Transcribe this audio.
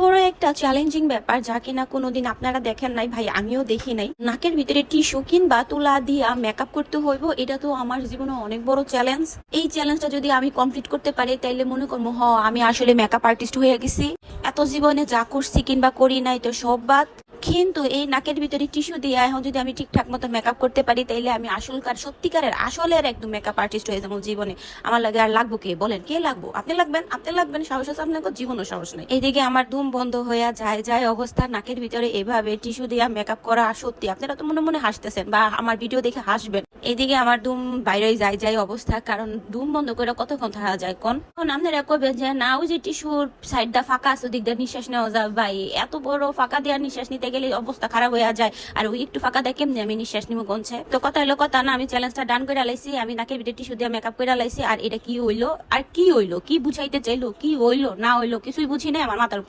বড় একটা চ্যালেঞ্জিং ব্যাপার যা কিনা কোনোদিন আপনারা দেখেন নাই ভাই, আমিও দেখি নাই। নাকের ভিতরে টিস্যু কিংবা তুলা দিয়া মেকআপ করতে হইব, এটা তো আমার জীবনে অনেক বড় চ্যালেঞ্জ। এই চ্যালেঞ্জটা যদি আমি কমপ্লিট করতে পারি তাইলে মনে করবো আমি আসলে মেকআপ আর্টিস্ট হয়ে গেছি। এত জীবনে যা করছি কিংবা করি নাই তো সব বাদ, কিন্তু এই নাকের ভিতরে টিস্যু দিয়ে এখন যদি আমি ঠিকঠাক মতো মেকআপ করতে পারি তাইলে আমি সত্যিকারের আসলের একদম মেকআপ আর্টিস্ট হয়ে যাবো জীবনে। আমার লাগে আর লাগবো কে বলেন? কে লাগবো? আপনি লাগবেন, সাহস আছে আপনাকে? জীবনও সাহস নেই। এইদিকে আমার ধুম বন্ধ হয়ে যায় অবস্থা। নাকের ভিতরে এভাবে টিস্যু দিয়ে মেকআপ করা সত্যি আপনারা তো মনে মনে হাসতেছেন বা আমার ভিডিও দেখে হাসবেন। এইদিকে আমার ধুম বাইরে যায় অবস্থা, কারণ ধুম বন্ধ করে কতক্ষণ থাকা যায় কোন? আপনারা কবেন যে না ওই যে টিস্যুর সাইডটা ফাঁকা আছে ওদিক দিয়ে নিঃশ্বাস নেওয়া যায়। ভাই এত বড় ফাঁকা দেওয়ার নিঃশ্বাস নিতে গেলে অবস্থা খারাপ হয়ে যায়, আর ওই একটু ফাঁকা দেয় কেমনি আমি নিঃশ্বাস নিবো কোনছে? তো কথা হলো কথা না, আমি চ্যালেঞ্জটা ডান করে আলাইছি, আমি নাকের ভিতরে টিস্যু দিয়ে মেকআপ করে আলাইছি। আর এটা কি হইলো কি বুঝাইতে চাইলো, কি হইলো না হইলো কিছুই বুঝি নাই, আমার মাথার